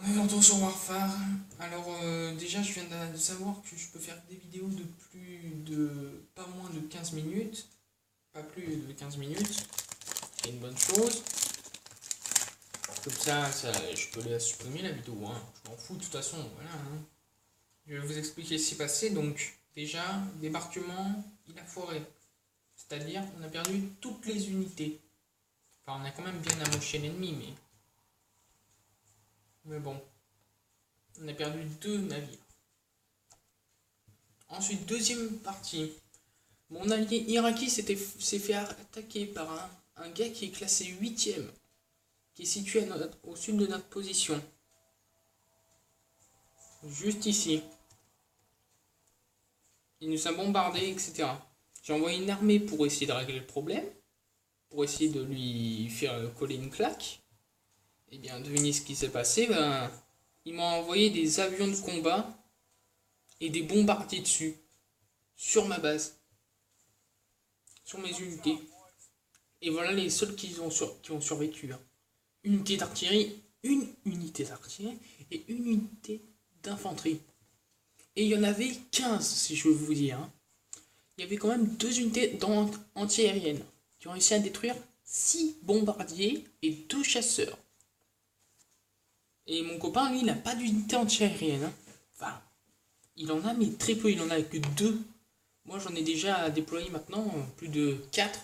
On est de retour sur Warfare. Alors déjà je viens de savoir que je peux faire des vidéos de pas moins de 15 minutes. Pas plus de 15 minutes. C'est une bonne chose. Comme ça je peux la supprimer la vidéo. Hein. Je m'en fous de toute façon. Voilà, hein. Je vais vous expliquer ce qui s'est passé. Donc déjà, débarquement, il a foiré. C'est-à-dire on a perdu toutes les unités. Enfin on a quand même bien amoché l'ennemi mais bon. On a perdu 2 navires. Ensuite, deuxième partie. Mon allié iraki s'est fait attaquer par un gars qui est classé 8ème, qui est situé au sud de notre position. Juste ici. Il nous a bombardé, etc. J'ai envoyé une armée pour essayer de régler le problème, pour essayer de lui faire coller une claque. Et bien, devinez ce qui s'est passé. Il m'a envoyé des avions de combat et des bombardiers dessus, sur ma base, sur mes unités. Et voilà les seuls qui ont survécu. Hein. Une unité d'artillerie et une unité d'infanterie. Et il y en avait 15, si je veux vous dire. Hein. Il y avait quand même 2 unités anti-aériennes qui ont réussi à détruire 6 bombardiers et 2 chasseurs. Et mon copain, lui, il n'a pas d'unité anti-aérienne. Hein. Enfin, il en a, mais très peu. Il en a que 2. Moi, j'en ai déjà déployé maintenant plus de 4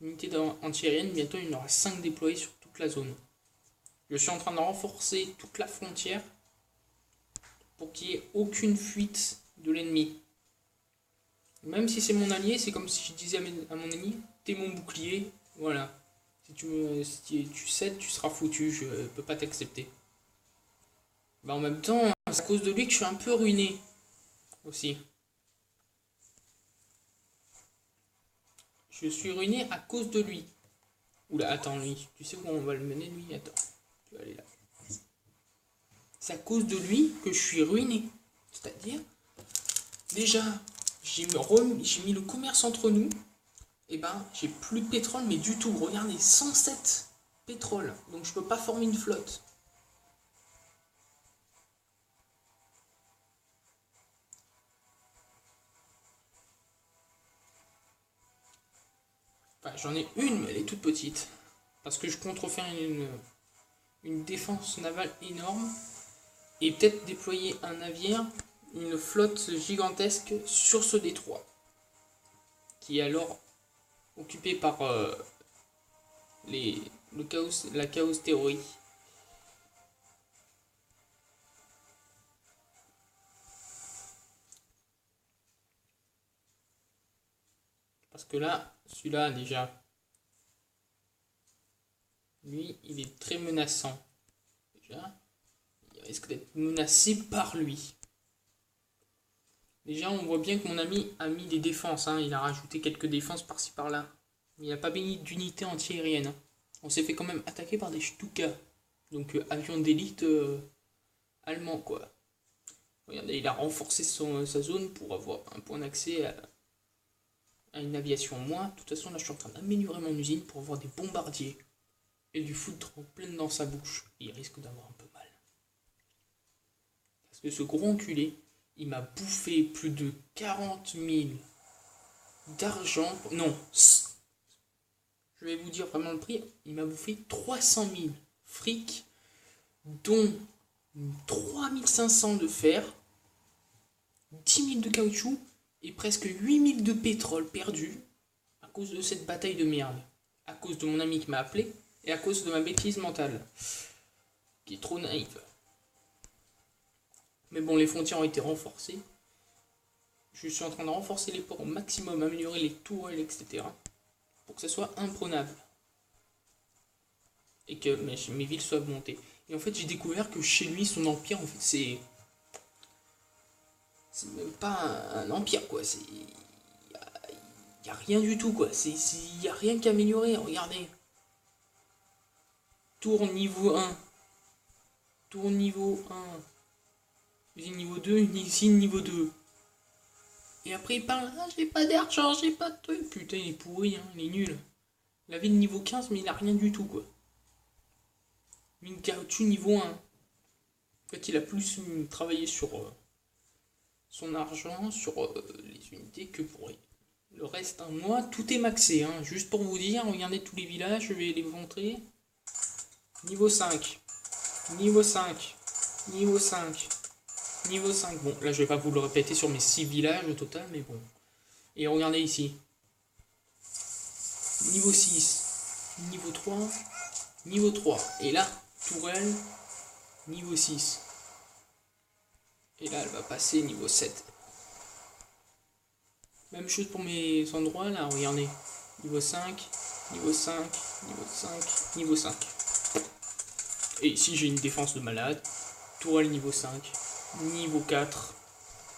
unités anti-aériennes. Bientôt, il y en aura 5 déployées sur toute la zone. Je suis en train de renforcer toute la frontière pour qu'il n'y ait aucune fuite de l'ennemi. Même si c'est mon allié, c'est comme si je disais à mon ennemi, t'es mon bouclier, voilà. Si tu cèdes, tu seras foutu, je peux pas t'accepter. En même temps, c'est à cause de lui que je suis un peu ruiné aussi. Je suis ruiné à cause de lui. Oula, attends, lui. Tu sais où on va le mener, lui? Attends. Tu vas aller là. C'est à cause de lui que je suis ruiné. C'est-à-dire, déjà, j'ai mis le commerce entre nous. Et j'ai plus de pétrole, mais du tout. Regardez, 107 pétrole. Donc je peux pas former une flotte. Enfin, j'en ai une, mais elle est toute petite. Parce que je compte refaire une défense navale énorme. Et peut-être déployer un navire, une flotte gigantesque sur ce détroit. Qui est alors occupé par la chaos théorie. Parce que là, celui-là déjà, lui, il est très menaçant. Déjà, il risque d'être menacé par lui. Déjà, on voit bien que mon ami a mis des défenses. Hein. Il a rajouté quelques défenses par-ci par-là. Mais il n'a pas mis d'unité anti-aérienne. Hein. On s'est fait quand même attaquer par des Stuka. Donc avions d'élite allemands, quoi. Regardez, il a renforcé sa zone pour avoir un point d'accès à une aviation. Moi, de toute façon, là, je suis en train d'améliorer mon usine pour avoir des bombardiers et du foutre en pleine dans sa bouche. Il risque d'avoir un peu mal. Parce que ce gros enculé, il m'a bouffé plus de 40 000 d'argent. Non, je vais vous dire vraiment le prix. Il m'a bouffé 300 000 fric, dont 3 500 de fer, 10 000 de caoutchouc et presque 8 000 de pétrole perdu à cause de cette bataille de merde. À cause de mon ami qui m'a appelé et à cause de ma bêtise mentale, qui est trop naïve. Mais bon, les frontières ont été renforcées. Je suis en train de renforcer les ports au maximum, améliorer les tourelles, etc. Pour que ça soit imprenable. Et que mes villes soient montées. Et en fait, j'ai découvert que chez lui, son empire, en fait, c'est même pas un empire, quoi. Il y a rien du tout, quoi. Il y a rien qu'à améliorer, regardez. Tour niveau 1. Tour niveau 1. Usine niveau 2, une usine niveau 2. Et après il parle, ah j'ai pas d'argent, j'ai pas de truc. Putain il est pourri, hein, il est nul. La ville niveau 15 mais il a rien du tout quoi. Mine caoutchouc niveau 1. fait, il a plus travaillé sur son argent, sur les unités que pour le reste. Hein. Moi, tout est maxé. Hein. Juste pour vous dire, regardez tous les villages, je vais les montrer. Niveau 5. Niveau 5. Niveau 5. Niveau 5. Bon, là, je vais pas vous le répéter sur mes 6 villages au total, mais bon. Et regardez ici. Niveau 6. Niveau 3. Niveau 3. Et là, Tourelle, niveau 6. Et là, elle va passer niveau 7. Même chose pour mes endroits, là, regardez. Niveau 5, niveau 5, niveau 5, niveau 5. Et ici, j'ai une défense de malade. Tourelle niveau 5, niveau 4,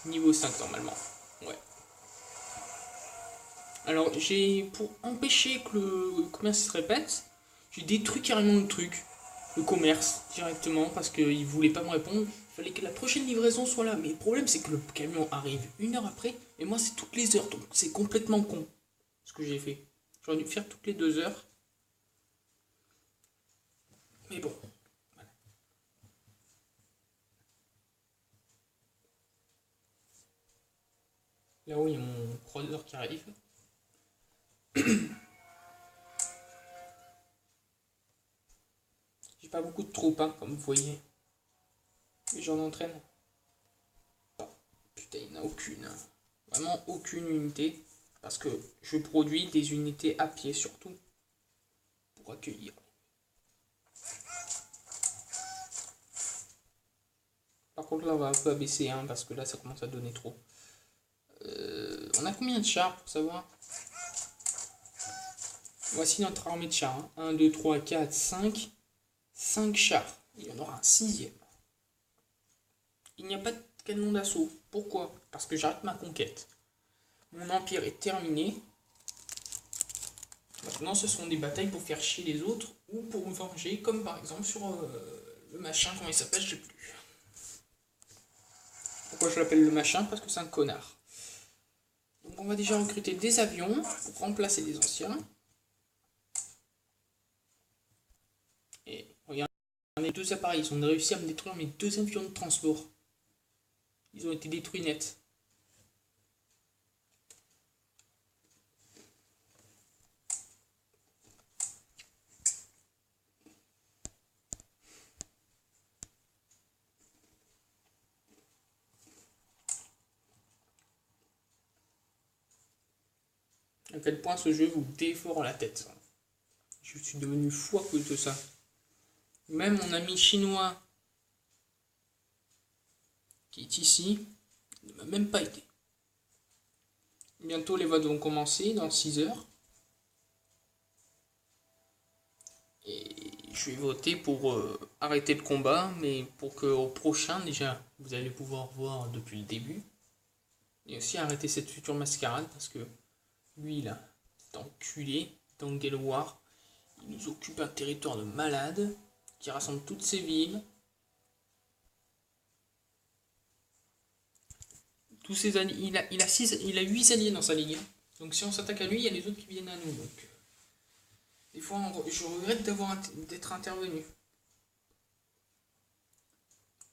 niveau 5 normalement. Ouais. Alors, pour empêcher que le commerce se répète, j'ai détruit carrément le truc. Le commerce, directement, parce qu'il voulait pas me répondre. Il fallait que la prochaine livraison soit là. Mais le problème, c'est que le camion arrive 1 heure après, et moi, c'est toutes les heures. Donc, c'est complètement con, ce que j'ai fait. J'aurais dû faire toutes les 2 heures. Mais bon. Voilà. Là-haut, il y a mon croiseur qui arrive. J'ai pas beaucoup de troupes, hein, comme vous voyez. Et j'en entraîne. Oh, putain, il n'y en a aucune. Hein. Vraiment aucune unité. Parce que je produis des unités à pied surtout. Pour accueillir. Par contre là on va un peu abaisser hein, parce que là ça commence à donner trop. On a combien de chars pour savoir? Voici notre armée de chars. Hein. 1, 2, 3, 4, 5. 5 chars. Il y en aura un 6e. Il n'y a pas de canon d'assaut. Pourquoi? Parce que j'arrête ma conquête. Mon empire est terminé. Maintenant, ce sont des batailles pour faire chier les autres ou pour me venger, comme par exemple sur le machin, comment il s'appelle, je sais plus. Pourquoi je l'appelle le machin? Parce que c'est un connard. Donc on va déjà recruter des avions pour remplacer les anciens. Et regardez, les 2 appareils, ils ont réussi à me détruire mes 2 avions de transport. Ils ont été détruits net. À quel point ce jeu vous dévore la tête. Je suis devenu fou à cause de ça. Même mon ami chinois qui est ici ne m'a même pas aidé. Bientôt les votes vont commencer dans 6 heures. Et je vais voter pour arrêter le combat, mais pour qu'au prochain, déjà, vous allez pouvoir voir depuis le début. Et aussi arrêter cette future mascarade, parce que lui, là, cet enculé, d'Angelwar, il nous occupe un territoire de malade, qui rassemble toutes ces villes. Tous ces alliés, il a 8 alliés dans sa ligue. Donc si on s'attaque à lui, il y a les autres qui viennent à nous. Donc, des fois, je regrette d'être intervenu.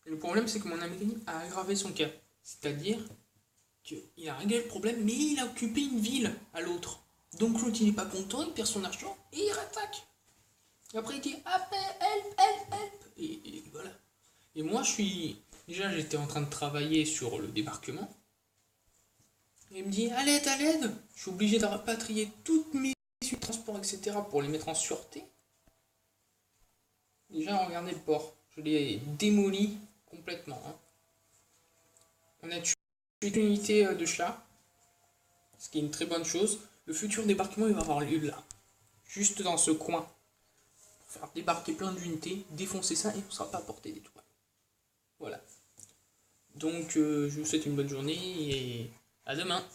Le problème, c'est que mon ami a aggravé son cas. C'est-à-dire qu'il a réglé le problème, mais il a occupé une ville à l'autre. Donc l'autre, il n'est pas content, il perd son argent et il rattaque. Et après, il dit help. Et voilà. Et moi, déjà, j'étais en train de travailler sur le débarquement. Et il me dit à l'aide. Je suis obligé de rapatrier toutes mes transports, etc. pour les mettre en sûreté. Déjà, regardez le port. Je l'ai démoli complètement. Hein. On a tué une unité de chars, ce qui est une très bonne chose. Le futur débarquement, il va avoir lieu là. Juste dans ce coin. Pour faire débarquer plein d'unités, défoncer ça et on ne sera pas à portée des toits. Voilà. Donc, je vous souhaite une bonne journée et à demain.